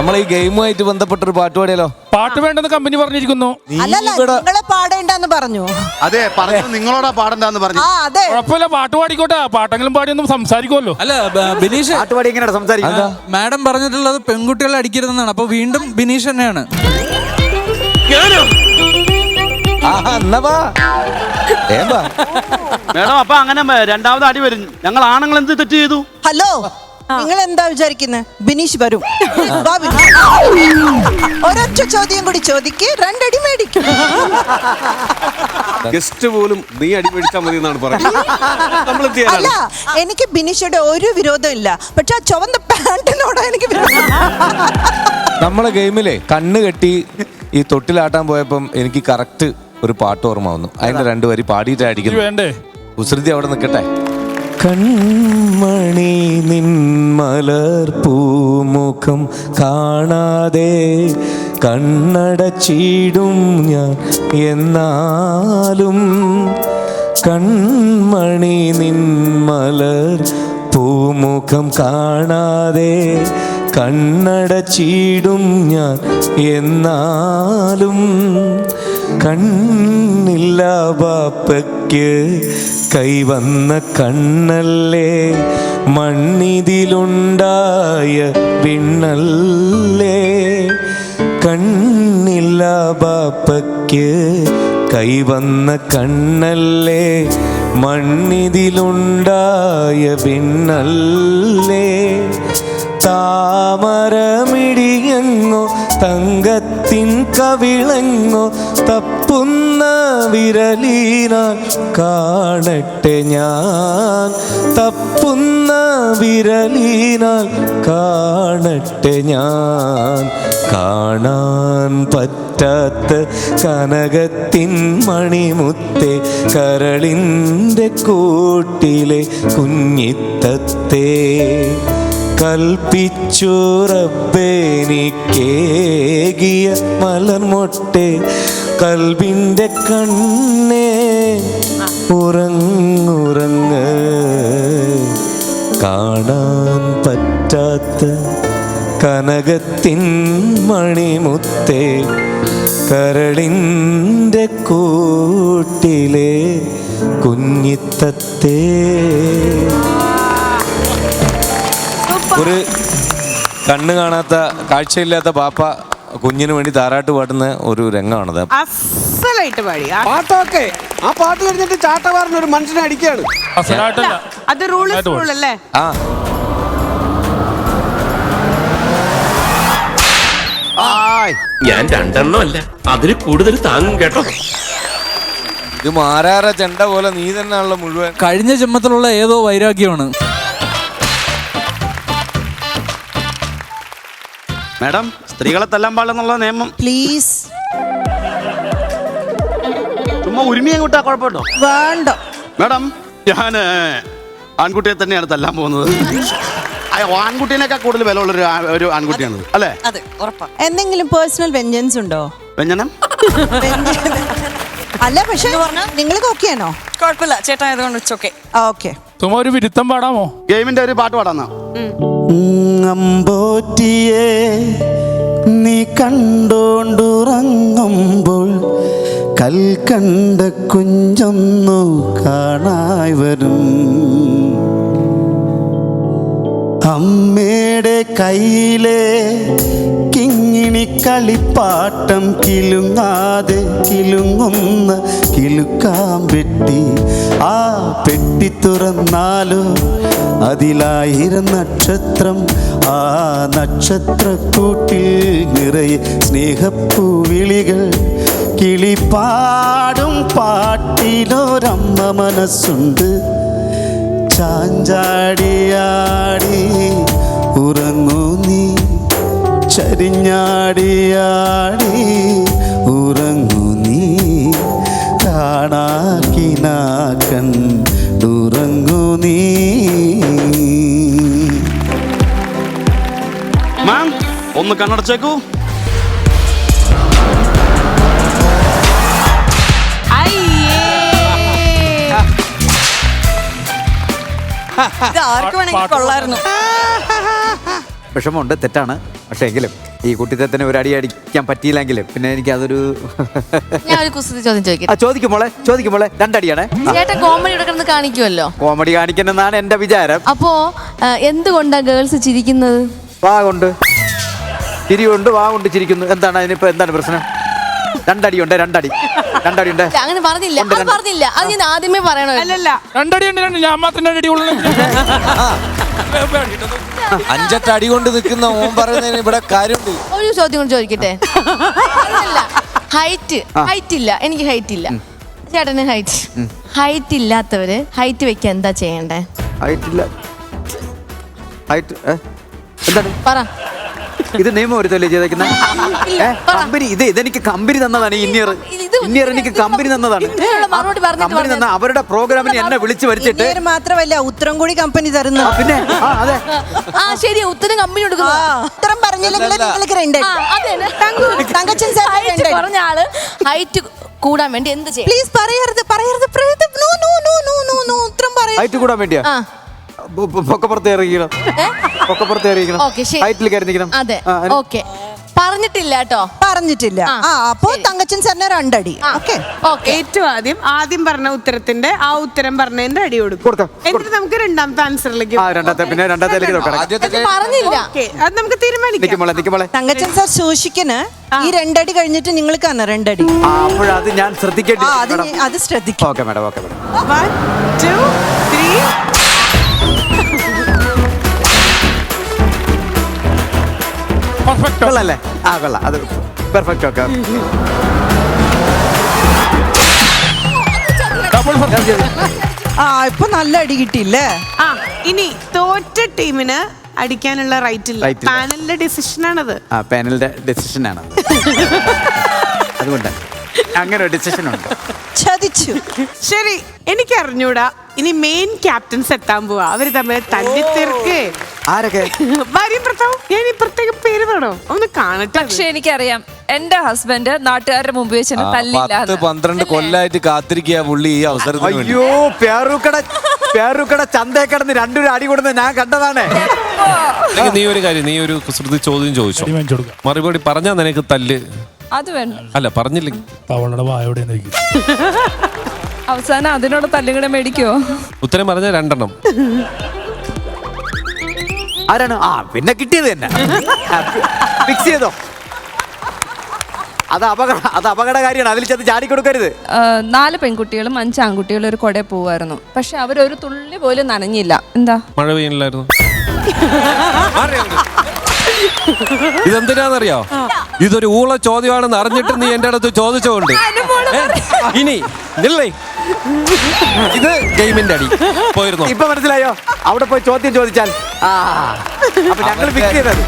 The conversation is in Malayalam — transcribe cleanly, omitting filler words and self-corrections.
നമ്മൾ ഈ ഗെയിമുമായിട്ട് ബന്ധപ്പെട്ടൊരു പാട്ട് പാടിയാലോ? പാട്ട് വേണ്ടെന്ന് കമ്പനി പറഞ്ഞിരിക്കുന്നു. നിങ്ങളെ പാടേണ്ടെന്ന് പറഞ്ഞു. അതെ, പറഞ്ഞു നിങ്ങളോടാ പാടണ്ടെന്ന് പറഞ്ഞു. കുഴപ്പമില്ല, പാട്ട് പാടിക്കോട്ടെ. പാട്ടെങ്കിലും പാടിയൊന്നും സംസാരിക്കുമല്ലോ. അല്ല ബിനീഷ്, പാട്ട് പാടി എങ്ങനെയാണ് സംസാരിക്കുക? മാഡം പറഞ്ഞിട്ടുള്ളത് പെൺകുട്ടികളെ അടിക്കരുതെന്നാണ്. അപ്പൊ വീണ്ടും ബിനീഷ് തന്നെയാണ്. മേഡം, അപ്പൊ അങ്ങനെ രണ്ടാമത് അടി വരും. ഞങ്ങൾ ആണുങ്ങൾ എന്ത് തെറ്റ് ചെയ്തു? ഹലോ, നിങ്ങൾ എന്താ വിചാരിക്കുന്നത്? ബിനീഷ് വരും. ഒരൊറ്റ ചോദ്യം കൂടി ചോദിക്ക്, രണ്ടടി മേടിക്കും. ഗസ്റ്റ് പോലും നീ അടി മേടിച്ചാൽ മതി എന്നാണ് പറയുന്നത്. അല്ല, എനിക്ക് ബിനീഷയുടെ ഒരു വിരോധം ഇല്ല. പക്ഷെ ആ ചുവന്ന പാന്റിനോടാ എനിക്ക് വിരോധം. നമ്മളെ ഗെയിമിലെ കണ്ണ് കെട്ടി ഈ തൊട്ടിലാട്ടാൻ പോയപ്പം എനിക്ക് കറക്റ്റ് ഒരു പാട്ട് ഓർമ്മ വന്നു. അതിന്റെ 2 വരി പാടിയിട്ടായിരിക്കും വേണ്ടേ? കുസൃതി അവിടെ നിൽക്കട്ടെ. കൺമണി നിൻമലർ പൂമുഖം കാണാതെ കണ്ണടച്ചിടും ഞാൻ എന്നാലും, കൺമണി നിൻമലർ പൂമുഖം കാണാതെ കണ്ണടച്ചിടും ഞാൻ എന്നാലും, കണ്ണില്ല ബാപ്പയ്ക്ക് കൈവന്ന കണ്ണല്ലേ, മണ്ണിതിലുണ്ടായ വിണ്ണല്ലേ, കണ്ണില്ല ബാപ്പയ്ക്ക് കൈവന്ന കണ്ണല്ലേ, മണ്ണിതിലുണ്ടായ വിണ്ണല്ലേ, താമരമിടിയെങ്ങോ തങ്കത്തിൻ കവിളങ്ങോ തപ്പുന്ന വിരലീനാൽ കാണട്ടെ ഞാൻ, തപ്പുന്ന വിരലീനാൽ കാണട്ടെ ഞാൻ, കാണാൻ പറ്റാത്ത കനകത്തിൻ മണിമുത്തേ, കരളിൻ്റെ കൂട്ടിലെ കുഞ്ഞിത്തത്തേ, കൽപ്പിച്ചു റബ്ബേനിക്കേകിയ മലർമൊട്ടെ, കൽബിൻ്റെ കണ്ണേ ഉറങ്ങുറങ്ങ്, കാണാൻ പറ്റാത്ത കനകത്തിൻ മണിമുത്തേ, കരളിൻ്റെ കൂട്ടിലെ കുഞ്ഞിത്തത്തേ. ഒരു കണ്ണ് കാണാത്ത കാഴ്ചയില്ലാത്ത ബാപ്പ കുഞ്ഞിന് വേണ്ടി താരാട്ട് പാടുന്ന ഒരു രംഗമാണത്. അസലായിട്ട് പാടി. പാട്ടൊക്കെ ആ പാട്ട് കഴിഞ്ഞിട്ട് ചാട്ടവാറിന് ഒരു മനുഷ്യനെ അടിക്കുകയാണ്. അത് റൂളല്ലേ? ഞാൻ 2 അല്ല, അതിൽ കൂടുതൽ താങ്ങും കേട്ടോ. ഇത് മാരാറ ചെണ്ട പോലെ നീ തന്നെയാണല്ലോ മുഴുവൻ. കഴിഞ്ഞ ജന്മത്തിലുള്ള ഏതോ വൈരാഗ്യമാണ്. മേഡം, സ്ത്രീകളെ തല്ലാൻ പാടില്ലെന്നുള്ള നിയമം പ്ലീസ്. ചുമ്മാ ഉരുമിയെ കൂട്ടാ കുഴപ്പമുണ്ടോ? വേണ്ട മേഡം, ഞാൻ ആൺകുട്ടിയെ തന്നെയാണ് തല്ലാൻ പോകുന്നത്. ആൺകുട്ടീനേക്കാൾ കൂടുതൽ വില ഉള്ള ഒരു ആൺകുട്ടിയാണ്, അല്ലേ? എന്തെങ്കിലും പേഴ്സണൽ വെഞ്ചൻസ് ഉണ്ടോ? വ്യഞ്ജനം അല്ല, പക്ഷെ നിങ്ങൾക്ക് ഓക്കെയാണോ? കുഴപ്പമില്ല, ചേട്ടായതുകൊണ്ട് ഓക്കെ. ഓക്കെ, തുമ്മ ഒരു വിരുത്തം പാടാമോ? ഗെയിമിന്റെ ഒരു പാട്ട് പാടാന്നാ. അമ്പോറ്റിയെ നീ കണ്ടോണ്ടുറങ്ങുമ്പോൾ കൽക്കണ്ട കുഞ്ചൊന്നു കാണായി വരും, അമ്മയുടെ കയ്യിലെ കിങ്ങിണി കളിപ്പാട്ടം കിലുങ്ങാതെ കിലുങ്ങുന്ന കിലുക്കാൻ പെട്ടി, ആ പെട്ടി തുറന്നാലോ അതിലായിരം നക്ഷത്രം, ആ നക്ഷത്രക്കൂട്ടിൽ നിറയെ സ്നേഹപ്പൂവിളികൾ, കിളിപ്പാടും പാട്ടിലൊരമ്മ മനസ്സുണ്ട്, ചാഞ്ചാടിയാടി ഉറങ്ങൂ നീ, ചരിഞ്ഞാടിയാടി ഉറങ്ങൂ നീ, കാണാക്കിനാക്കൻ ഉറങ്ങൂ നീ. മാം, ഒന്ന് കണ്ണടച്ചേക്കൂ. ആർക്ക് വേണമെങ്കിൽ കൊള്ളായിരുന്നു. വിഷമമുണ്ട്, തെറ്റാണ്, പക്ഷേ എങ്കിലും ഈ കുട്ടിത്തത്തിന് ഒരു അടി അടിക്കാൻ പറ്റിയില്ലെങ്കിൽ പിന്നെ എനിക്ക് അതൊരു ഞാൻ ഒരു കുസൃതി ചോദ്യം ചോദിക്കട്ടെ. ചോദിക്കുമ്പോളെ രണ്ടടിയാണ്. ചേട്ടൻ കോമഡി എടുക്കുന്നത് കാണിക്കുമല്ലോ. കോമഡി കാണിക്കണമെന്നാണ് എന്റെ വിചാരം. അപ്പോ എന്തുകൊണ്ടാ ഗേൾസ് ചിരിക്കുന്നത്? വാ കൊണ്ട് ചിരിയുണ്ട്, വാ കൊണ്ട് ചിരിക്കുന്നു. എന്താണ് അതിനിപ്പോ എന്താണ് പ്രശ്നം? രണ്ടടി ഉണ്ട്. അങ്ങനെ പറഞ്ഞില്ല, അത് പറഞ്ഞില്ല. അത് ഞാൻ ആദ്യമേ പറയണോ? അല്ലല്ല, രണ്ടടി ഉണ്ട്, ഞാൻ മാത്രം അടി ഉള്ളു. 5 അടി കൊണ്ട് നിൽക്കുന്ന ഓൻ പറയുന്നതിന് ഇവിടെ കാര്യമുണ്ട്. ഒരു ചോദ്യം കൊണ്ട് ചോദിക്കട്ടെ. ഹൈറ്റ് ഇല്ല, എനിക്ക് ഹൈറ്റ് ഇല്ല. ചേട്ടന് ഹൈറ്റ് ഇല്ലാത്തവര് ഹൈറ്റ് വെക്കാൻ എന്താ ചെയ്യണ്ടേ? എന്താണ് പറ. ഇത് നിയമം ഒരുത്തല്ലേ ചെയ്തേക്കുന്ന കമ്പനി? ഇതെനിക്ക് കമ്പനി തന്നതാണ്. ഇന്നിയർ എനിക്ക് കമ്പനി തന്നതാണ്. കമ്പനി തന്ന അവരുടെ പ്രോഗ്രാമിന് എന്നെ വിളിച്ചു വരുത്തിട്ട് മാത്രമല്ല ഉത്തരം കൂടി കമ്പനി തരുന്നു. പിന്നെ അതെ, ശരി, ഉത്തരം കമ്പനി കൊടുക്കുന്നു. ഉത്തരം പറഞ്ഞില്ലെങ്കിൽ നിങ്ങൾക്ക് പറഞ്ഞ ആള് ഹൈറ്റ് കൂടാൻ വേണ്ടി എന്ത് ചെയ്യും? പ്ലീസ് പറയരുത്. ഉത്തരം പറയരുത്. ഹൈറ്റ് കൂടാൻ വേണ്ടിയാ പൊക്കപ്പുറത്ത് ഇറങ്ങിക്കണം. ഓക്കേ, ശരി. ഹൈറ്റിൽ കയറിക്കണം. അതെ, ഓക്കെ. പറഞ്ഞിട്ടില്ല കേട്ടോ. പറഞ്ഞിട്ടില്ല. അപ്പോ തങ്കച്ചൻ സാറിന് 2 അടി. ഓക്കെ. ഏറ്റവും ആദ്യം പറഞ്ഞ ഉത്തരത്തിന്റെ ആ ഉത്തരം പറഞ്ഞതിന്റെ അടി കൊടുക്കും. എന്നിട്ട് നമുക്ക് രണ്ടാമത്തെ ആൻസറിലേക്ക് പറഞ്ഞില്ല. അത് നമുക്ക് തീരുമാനിക്കാം. തങ്കച്ചൻ സാർ സൂക്ഷിക്കന് ഈ 2 അടി കഴിഞ്ഞിട്ട് നിങ്ങൾക്ക് 2 അടി. അപ്പോഴത് ഞാൻ ശ്രദ്ധിക്കേണ്ടി. അത് ശ്രദ്ധിക്കും. Okay madam. 1 2 3. കൊള്ളല്ലേ? കൊള്ളാം. അത് പെർഫെക്റ്റ്. ഓക്കെ. ഇപ്പൊ നല്ല അടി കിട്ടിയില്ലേ? ഇനി തോറ്റ ടീമിന് അടിക്കാനുള്ള റൈറ്റ് ഇല്ല. പാനലിന്റെ ഡിസിഷൻ ആണത്. പാനലിന്റെ ഡിസിഷൻ ആണ്. അതുകൊണ്ട് അങ്ങനെ ഒരു ഡിസിഷൻ ഉണ്ട്. ചതിച്ചു. ശരി, എനിക്ക് അറിഞ്ഞൂടാ. ഇനി മെയിൻ ക്യാപ്റ്റൻസ് എത്താൻ പോവാ. അവര് തമ്മിൽ തല്ലിത്തീർക്ക്. ആരൊക്കെ? ഭാര്യയും ഭർത്താവും. ഞാൻ ഈ പ്രത്യേക പേര് വേണോ ഒന്ന് കാണട്ടെ. പക്ഷെ എനിക്കറിയാം എന്റെ ഹസ്ബൻഡ് നാട്ടുകാരുടെ മുമ്പ് വെച്ച് 10-12 കൊല്ലായിട്ട് കാത്തിരിക്കുക പുള്ളി ഈ അവസരത്തിൽ. അയ്യോ, പേരൂക്കട ചന്തേ കിടന്ന് 2 അടി കൊടുത്ത് ഞാൻ കണ്ടതാണ്. നീ ഒരു കാര്യം, നീ ഒരു കുസൃതി ചോദ്യം ചോദിച്ചു, മറുപടി പറഞ്ഞാ നിനക്ക് തല്ല്. അത് വേണ്ട. അല്ല പറഞ്ഞില്ലെങ്കിൽ തവളുടെ വായോടെ അവസാനം അതിനോട് തല്ലുകൂടെ മേടിക്കോ? ഉത്തരം പറഞ്ഞ 2 ആരാണ്? പിന്നെ കിട്ടിയത് തന്നെ ഫിക്സ് ചെയ്തോ. അത് അപകടകാരിയാണ്. അതിൽ ചെന്ന് ചാടി കൊടുക്കരുത്. 4 പെൺകുട്ടികളും 5 ആൺകുട്ടികളും ഒരു കൊട പോവായിരുന്നു. പക്ഷെ അവരൊരു തുള്ളി പോലും നനഞ്ഞില്ല. എന്താ? മഴ പെയ്യണില്ലായിരുന്നു. ഇതെന്തിനാന്നറിയോ? ഇതൊരു ഊള ചോദ്യമാണെന്ന് അറിഞ്ഞിട്ട് നീ എന്റെ അടുത്ത് ചോദിച്ചോണ്ട് ഇനി ഇല്ലേ ഇത് ഗെയിമിന്റെ അടി പോയിരുന്നു. ഇപ്പൊ മനസ്സിലായോ? അവിടെ പോയി ചോദ്യം ചോദിച്ചാൽ അപ്പൊ ഞങ്ങൾ ഫിക്സ് ചെയ്തത്